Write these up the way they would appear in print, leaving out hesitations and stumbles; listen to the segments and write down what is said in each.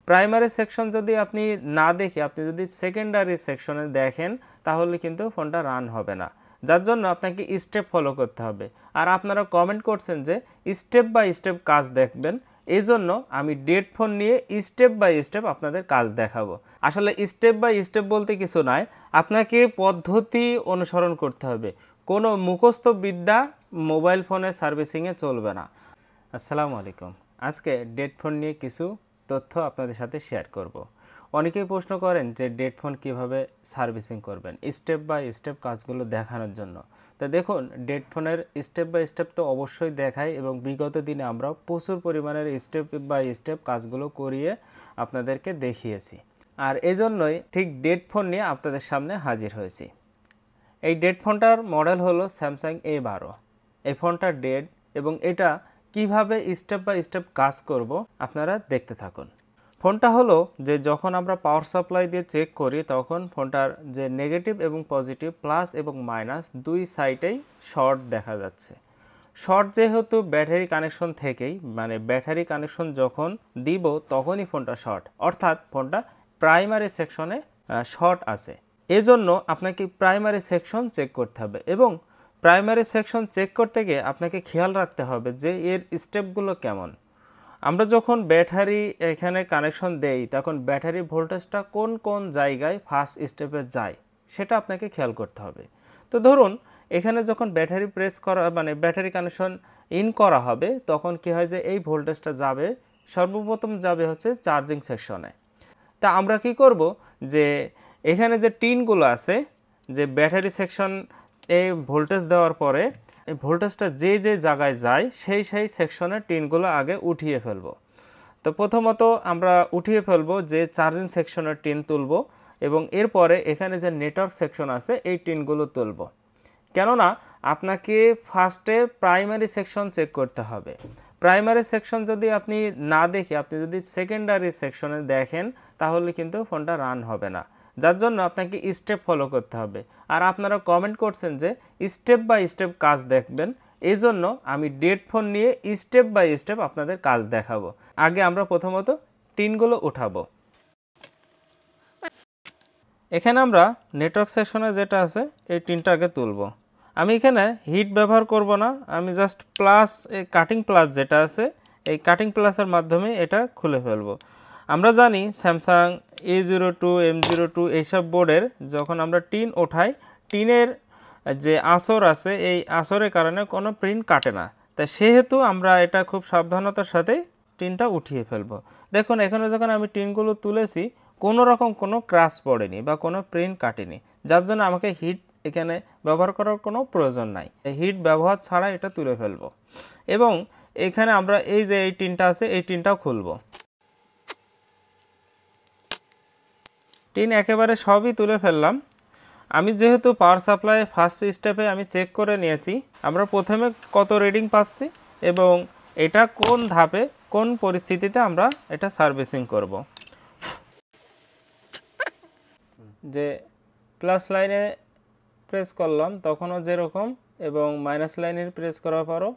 Primary section যদি আপনি না দেখে আপনি যদি সেকেন্ডারি সেকশনে দেখেন তাহলে কিন্তু ফোনটা রান হবে না, যার জন্য আপনাকে স্টেপ ফলো করতে হবে। আর আপনারা কমেন্ট করছেন যে স্টেপ বাই স্টেপ কাজ দেখবেন, এই জন্য আমি ডেড ফোন নিয়ে স্টেপ বাই স্টেপ আপনাদের কাজ দেখাবো। আসলে স্টেপ বাই স্টেপ বলতে কিছু নয়, আপনাকে পদ্ধতি অনুসরণ করতে হবে। কোনো মুখস্থ বিদ্যা মোবাইল ফোনের সার্ভিসিংয়ে চলবে না। আসসালামু আলাইকুম। আজকে ডেড ফোন নিয়ে কিছু তথ্য আপনাদের সাথে শেয়ার করব। অনেকেই প্রশ্ন করেন যে ডেড ফোন কীভাবে সার্ভিসিং করবেন, স্টেপ বাই স্টেপ কাজগুলো দেখানোর জন্য। তো দেখুন, ডেড ফোনের স্টেপ বাই স্টেপ তো অবশ্যই দেখাই এবং বিগত দিনে আমরা প্রচুর পরিমাণের স্টেপ বাই স্টেপ কাজগুলো করিয়ে আপনাদেরকে দেখিয়েছি। আর এজন্যই ঠিক ডেড ফোন নিয়ে আপনাদের সামনে হাজির হয়েছি। এই ডেড ফোনটার মডেল হলো স্যামসাং A12। এই ফোনটা ডেড এবং এটা কিভাবে স্টেপ বাই স্টেপ কাজ করব আপনারা দেখতে থাকুন। ফোনটা হলো যে যখন আমরা পাওয়ার সাপ্লাই দিয়ে চেক করি তখন ফোনটার যে নেগেটিভ এবং পজিটিভ, প্লাস এবং মাইনাস দুই সাইডেই শর্ট দেখা যাচ্ছে। শর্ট যেহেতু ব্যাটারি কানেকশন থেকেই, মানে ব্যাটারি কানেকশন যখন দিব তখনই ফোনটা শর্ট, অর্থাৎ ফোনটা প্রাইমারি সেকশনে শর্ট আছে। এজন্য আপনাকে প্রাইমারি সেকশন চেক করতে হবে এবং প্রাইমারি সেকশন চেক করতে গিয়ে আপনাকে খেয়াল রাখতে হবে যে এর স্টেপগুলো কেমন। আমরা যখন ব্যাটারি এখানে কানেকশন দেই তখন ব্যাটারি ভোল্টেজটা কোন কোন জায়গায় ফার্স্ট স্টেপে যায় সেটা আপনাকে খেয়াল করতে হবে। তো ধরুন এখানে যখন ব্যাটারি প্রেস করা, মানে ব্যাটারি কানেকশন ইন করা হবে তখন কি হয় যে এই ভোল্টেজটা যাবে, সর্বপ্রথম যাবে হচ্ছে চার্জিং সেকশনে। তা আমরা কি করব যে এখানে যে টিনগুলো আছে, যে ব্যাটারি সেকশন এই ভোল্টেজ দেওয়ার পরে এই ভোল্টেজটা যে যে জায়গায় যায় সেই সেকশনের টিনগুলো আগে উঠিয়ে ফেলব। তো প্রথমত আমরা উঠিয়ে ফেলব যে চার্জিং সেকশনের টিন তুলব এবং এরপরে এখানে যে নেটওয়ার্ক সেকশন আছে এই টিনগুলো তুলব। কেননা আপনাকে ফার্স্টে প্রাইমারি সেকশন চেক করতে হবে। প্রাইমারি সেকশন যদি আপনি না দেখে আপনি যদি সেকেন্ডারি সেকশনে দেখেন তাহলে কিন্তু ফোনটা রান হবে না, যার জন্য আপনাকে স্টেপ ফলো করতে হবে। আর আপনারা কমেন্ট করছেন যে স্টেপ বাই স্টেপ কাজ দেখবেন, এই জন্য আমি ডেড ফোন নিয়ে স্টেপ বাই স্টেপ আপনাদের কাজ দেখাবো। আগে আমরা প্রথমত টিনগুলো উঠাবো। এখানে আমরা নেটওয়ার্ক সেকশনে যেটা আছে এই টিনটা আগে তুলব। আমি এখানে হিট ব্যবহার করব না, আমি জাস্ট প্লাস এই কাটিং প্লাস যেটা আছে এই কাটিং প্লাসের মাধ্যমে এটা খুলে ফেলব। আমরা জানি স্যামসাং A02, M02 এইসব বোর্ডের যখন আমরা টিন ওঠাই, টিনের যে আসর আছে এই আসরের কারণে কোনো প্রিন্ট কাটে না, তাই সেহেতু আমরা এটা খুব সাবধানতার সাথে টিনটা উঠিয়ে ফেলব। দেখুন এখানে যখন আমি টিনগুলো তুলেছি কোনো রকম কোনো ক্রাশ পড়েনি বা কোনো প্রিন্ট কাটেনি, যার জন্য আমাকে হিট এখানে ব্যবহার করার কোনো প্রয়োজন নাই। হিট ব্যবহার ছাড়া এটা তুলে ফেলব এবং এখানে আমরা এই যে এই টিনটা আছে এই টিনটাও খুলব। টিন একেবারে সবই তুলে ফেললাম। আমি যেহেতু পাওয়ার সাপ্লাই ফার্স্ট স্টেপে আমি চেক করে নিয়েছি আমরা প্রথমে কত রিডিং পাচ্ছি এবং এটা কোন ধাপে কোন পরিস্থিতিতে আমরা এটা সার্ভিসিং করব। যে প্লাস লাইনে প্রেস করলাম তখনও যেরকম এবং মাইনাস লাইনে প্রেস করার পরও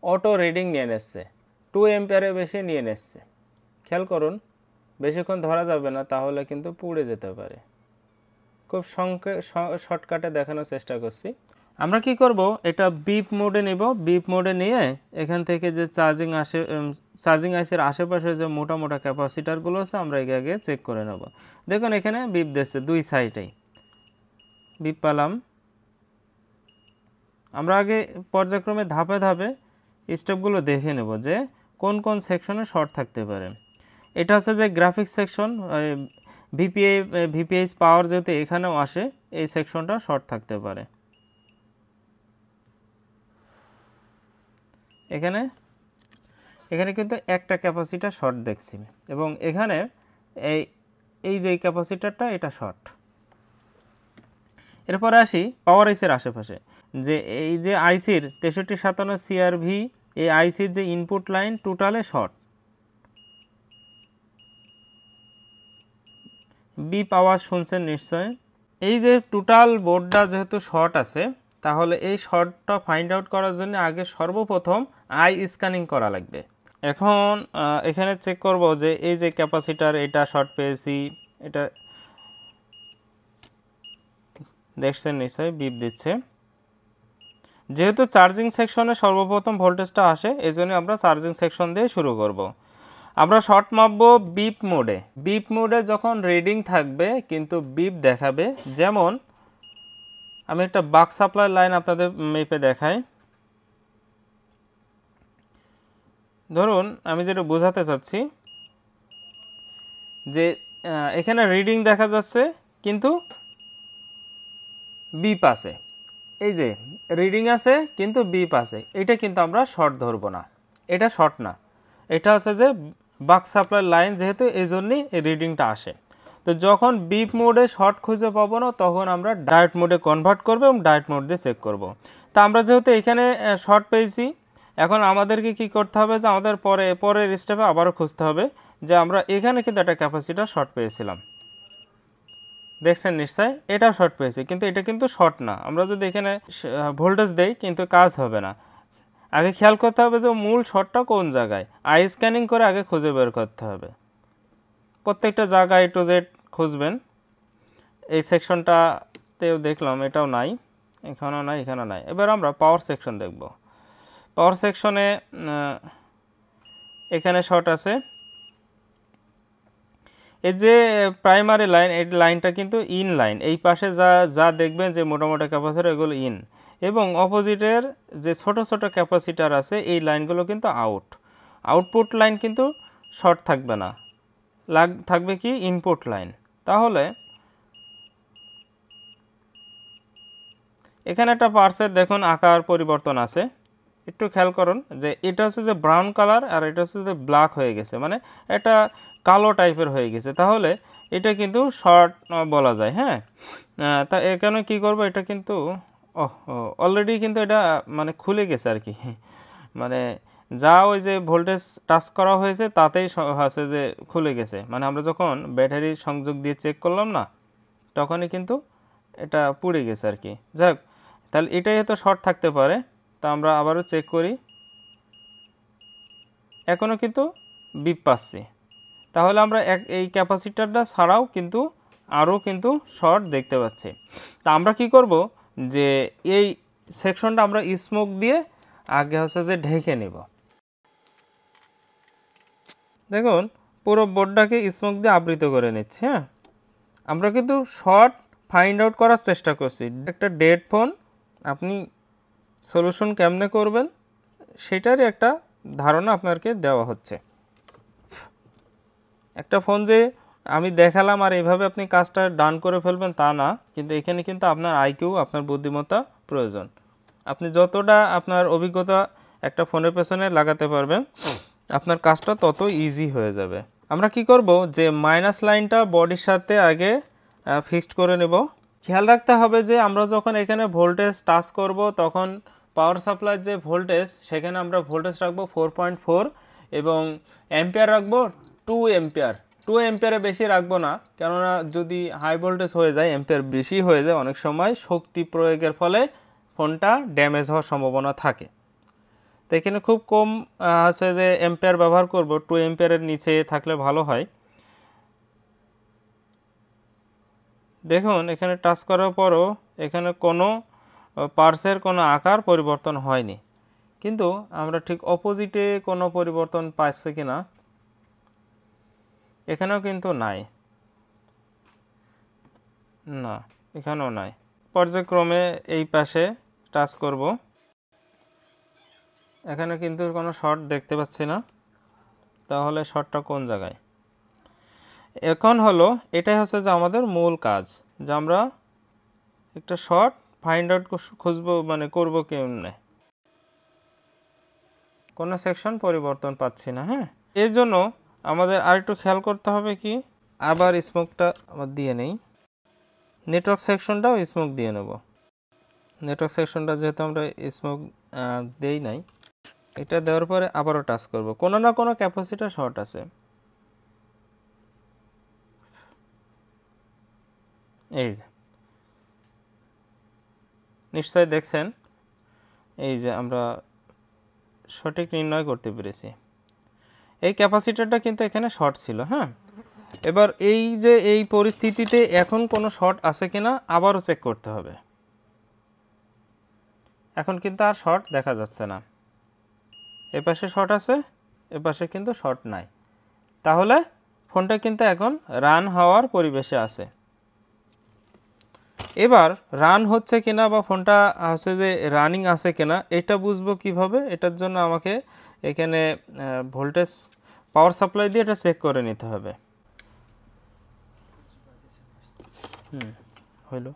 অটো রিডিং নিয়ে নিচ্ছে, 2 অ্যাম্পিয়ারের বেশি নিয়ে নিচ্ছে। খেয়াল করুন, বেশিক্ষণ ধরা যাবে না তাহলে কিন্তু পুড়ে যেতে পারে। খুব শর্টকাটে দেখানোর চেষ্টা করছি। আমরা কি করব, এটা বিপ মোডে নেব। বিপ মোডে নিয়ে এখান থেকে যে চার্জিং আইসির আশেপাশে যে মোটা মোটা ক্যাপাসিটারগুলো আছে আমরা আগে চেক করে নেব। দেখুন এখানে বিপ দিচ্ছে দুই সাইডেই বিপ পেলাম। আমরা আগে পর্যায়ক্রমে ধাপে ধাপে স্টেপগুলো দেখে নেব যে কোন কোন সেকশনে শর্ট থাকতে পারে। এটা হচ্ছে যে গ্রাফিক্স সেকশন, ভিপিএইচ পাওয়ার যেহেতু এখানেও আসে এই সেকশনটা শর্ট থাকতে পারে। এখানে কিন্তু একটা ক্যাপাসিটার শর্ট দেখছি এবং এখানে এই যে ক্যাপাসিটারটা এটা শর্ট। এরপরে আসি পাওয়ার আইসির আশেপাশে, যে এই যে আইসির 6357 CRV এই আইসির যে ইনপুট লাইন টোটালে শর্ট। বিপ আওয়াজ শুনছেন নিশ্চয়। এই যে টোটাল বোর্ডটা যেহেতু শর্ট আছে তাহলে এই শর্টটা ফাইন্ড আউট করার জন্য আগে সর্বপ্রথম আই স্ক্যানিং করা লাগবে। এখন এখানে চেক করব যে এই যে ক্যাপাসিটার এটা শর্ট পেয়েছি, এটা দেখছেন নিশ্চয়ই বিপ দিচ্ছে। যেহেতু চার্জিং সেকশনে সর্বপ্রথম ভোল্টেজটা আসে, এই জন্য আমরা চার্জিং সেকশন দিয়ে শুরু করব। আমরা শর্ট মাপবো বিপ মোডে। বিপ মোডে যখন রিডিং থাকবে কিন্তু বিপ দেখাবে, যেমন আমি একটা বাক সাপ্লাই লাইন আপনাদের মেপে দেখাই। ধরুন আমি যেটা বোঝাতে চাচ্ছি যে এখানে রিডিং দেখা যাচ্ছে কিন্তু বিপ আছে, এই যে রিডিং আছে কিন্তু বিপ আছে, এটা কিন্তু আমরা শর্ট ধরবো না, এটা শর্ট না, এটা হচ্ছে যে বাক সাপ্লাই লাইন, যেহেতু এই জন্যই এই রিডিংটা আসে। তো যখন বিপ মোডে শর্ট খুঁজে পাবো না, তখন আমরা ডায়েট মোডে কনভার্ট করবো এবং ডায়েট মোড দিয়ে চেক করব। তা আমরা যেহেতু এখানে শর্ট পেয়েছি, এখন আমাদেরকে কি করতে হবে যে আমাদের পরের স্টেপে আবারও খুঁজতে হবে যে আমরা এখানে কিন্তু একটা ক্যাপাসিটার শর্ট পেয়েছিলাম, দেখছেন নিশ্চয় এটাও শর্ট পেয়েছি, কিন্তু এটা কিন্তু শর্ট না। আমরা যদি এখানে ভোল্টেজ দেই কিন্তু কাজ হবে না। আগে খেয়াল করতে হবে যে মূল শর্টটা কোন জায়গায়, আই স্ক্যানিং করে আগে খুঁজে বের করতে হবে। প্রত্যেকটা জায়গায় টু জেড খুঁজবেন। এই সেকশনটাতেও দেখলাম এটাও নাই, এখানেও নাই, এখানেও নাই। এবার আমরা পাওয়ার সেকশন দেখব। পাওয়ার সেকশনে এখানে শর্ট আছে। এই যে প্রাইমারি লাইন, এই লাইনটা কিন্তু ইন লাইন, এই পাশে যা দেখবেন যে মোটামোটা ক্যাপাসিটার এগুলো ইন, এবং অপোজিটের যে ছোট ছোট ক্যাপাসিটার আছে এই লাইনগুলো কিন্তু আউটপুট লাইন কিন্তু শর্ট থাকবে না, থাকবে কি ইনপুট লাইন। তাহলে এখানে একটা পার্সের দেখুন আকার পরিবর্তন আছে, একটু খেয়াল করুন যে এটা হচ্ছে যে ব্রাউন কালার আর এটা হচ্ছে যে ব্ল্যাক হয়ে গেছে, মানে এটা কালো টাইপের হয়ে গেছে। তাহলে এটা কিন্তু শর্ট বলা যায়। হ্যাঁ, তা এখানে কি করব, এটা কিন্তু অলরেডি কিন্তু এটা মানে খুলে গেছে আর কি, মানে যা ওই যে ভোল্টেজ টাচ করা হয়েছে তাতেই আছে যে খুলে গেছে, মানে আমরা যখন ব্যাটারি সংযোগ দিয়ে চেক করলাম না, তখনই কিন্তু এটা পুড়ে গেছে আর কি। যাক, তাহলে এটাই হয়তো শর্ট থাকতে পারে। তা আমরা আবারও চেক করি, এখনও কিন্তু বিপ পাচ্ছি। তাহলে আমরা এই ক্যাপাসিটারটা ছাড়াও কিন্তু আরও কিন্তু শর্ট দেখতে পাচ্ছি। তা আমরা কি করব যে এই সেকশনটা আমরা স্মোক দিয়ে আগে হচ্ছে যে ঢেকে নেব। দেখুন পুরো বোর্ডটাকে স্মোক দিয়ে আবৃত করে নিচ্ছি। হ্যাঁ, আমরা কিন্তু শর্ট ফাইন্ড আউট করার চেষ্টা করছি। একটা ডেড ফোন আপনি সলিউশন কেমনে করবেন সেটারই একটা ধারণা আপনাকে দেওয়া হচ্ছে। একটা ফোন যে আমি দেখালাম আর এইভাবে আপনি কাজটা ডান করে ফেলবেন তা না, কিন্তু এখানে কিন্তু আপনার আইকিউ, আপনার বুদ্ধিমত্তা প্রয়োজন। আপনি যতটা আপনার অভিজ্ঞতা একটা ফোনের পেছনে লাগাতে পারবেন, আপনার কাজটা তত ইজি হয়ে যাবে। আমরা কি করব যে মাইনাস লাইনটা বডির সাথে আগে ফিক্সড করে নেব। খেয়াল রাখতে হবে যে আমরা যখন এখানে ভোল্টেজ টাচ করব তখন পাওয়ার সাপ্লাইয়ের যে ভোল্টেজ, সেখানে আমরা ভোল্টেজ রাখবো 4.4 এবং অ্যাম্পিয়ার রাখবো 2 অ্যাম্পিয়ার। 2 অ্যাম্পিয়ারে বেশি রাখবো না, কেননা যদি হাই ভোল্টেজ হয়ে যায়, অ্যাম্পিয়ার বেশি হয়ে যায়, অনেক সময় শক্তি প্রয়োগের ফলে ফোনটা ড্যামেজ হওয়ার সম্ভাবনা থাকে। তো এখানে খুব কম আছে যে অ্যাম্পিয়ার ব্যবহার করব, 2 অ্যাম্পিয়ারের নিচে থাকলে ভালো হয়। দেখুন এখানে টাচ করার পরও এখানে কোনো পার্সের কোনো আকার পরিবর্তন হয়নি, কিন্তু আমরা ঠিক অপোজিটে কোনো পরিবর্তন পাচ্ছি কি না, এখানেও কিন্তু নাই, না এখানেও নাই। পর্যায়ক্রমে এই পাশে টাচ করব, এখানে কিন্তু কোনো শর্ট দেখতে পাচ্ছি না। তাহলে শর্টটা কোন জায়গায়? এখন হলো এটাই হচ্ছে যে আমাদের মূল কাজ, যে আমরা একটা শর্ট ফাইন্ড আউট খুঁজবো, মানে করবো কেমনে। কোনো সেকশন পরিবর্তন পাচ্ছি না। হ্যাঁ, এর জন্য আমাদের আরেকটু খেয়াল করতে হবে কি, আবার স্মোকটা আবার দিয়ে নেই, নেটওয়ার্ক সেকশনটাও স্মোক দিয়ে নেব। নেটওয়ার্ক সেকশনটা যেহেতু আমরা স্মোক দেই নাই, এটা দেওয়ার পরে আবারও টাচ করব, কোনো না কোনো ক্যাপাসিটার শর্ট আছে। এই যে নিশ্চয়ই দেখছেন, এই যে আমরা সঠিক নির্ণয় করতে পেরেছি। এই ক্যাপাসিটরটা কিন্তু এখানে শর্ট ছিল। হ্যাঁ, এবার এই যে এই পরিস্থিতিতে এখন কোনো শর্ট আছে কিনা আবারও চেক করতে হবে। এখন কিন্তু আর শর্ট দেখা যাচ্ছে না, এপাশে শর্ট আছে, এপাশে কিন্তু শর্ট নাই, তাহলে ফোনটা কিন্তু এখন রান হওয়ার পরিবেশে আছে। এবার রান হচ্ছে কিনা বা ফোনটা আছে যে রানিং আছে কিনা এটা বুঝবো কিভাবে? এটার জন্য আমাকে এখানে ভোল্টেজ পাওয়ার সাপ্লাই দিয়ে এটা চেক করে নিতে হবে। হইল,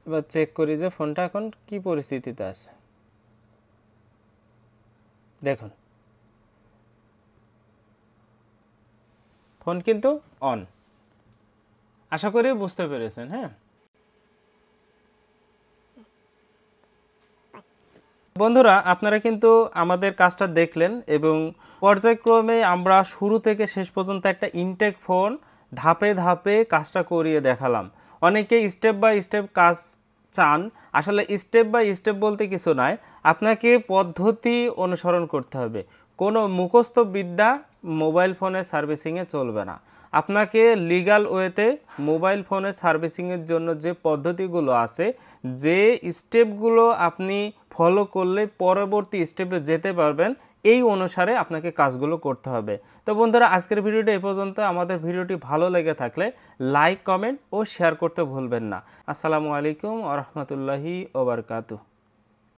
এবার চেক করি যে ফোনটা এখন কি পরিস্থিতিতে আছে। দেখুন ফোন কিন্তু অন। আশা করি বুঝতে পেরেছেন। হ্যাঁ বন্ধুরা, আপনারা কিন্তু আমাদের কাজটা দেখলেন এবং পর্যায়ক্রমে আমরা শুরু থেকে শেষ পর্যন্ত একটা ইনটেক ফোন ধাপে ধাপে কাজটা করিয়ে দেখালাম। অনেকে স্টেপ বাই স্টেপ কাজ চান, আসলে স্টেপ বাই স্টেপ বলতে কিছু নয়, আপনাকে পদ্ধতি অনুসরণ করতে হবে। কোনো মুখস্থ বিদ্যা মোবাইল ফোনের সার্ভিসিংয়ে চলবে না। আপনাকে লিগ্যাল ওয়েতে মোবাইল ফোনের সার্ভিসিংয়ের জন্য যে পদ্ধতিগুলো আছে, যে স্টেপগুলো আপনি ফলো করলে পরবর্তী স্টেপে যেতে পারবেন, এই অনুসারে আপনাকে কাজগুলো করতে হবে। তো বন্ধুরা, আজকের ভিডিওটি এই পর্যন্ত। আমাদের ভিডিওটি ভালো লেগে থাকলে লাইক, কমেন্ট ও শেয়ার করতে ভুলবেন না। আসসালামু আলাইকুম ওয়া রাহমাতুল্লাহি ওয়া বারাকাতুহু।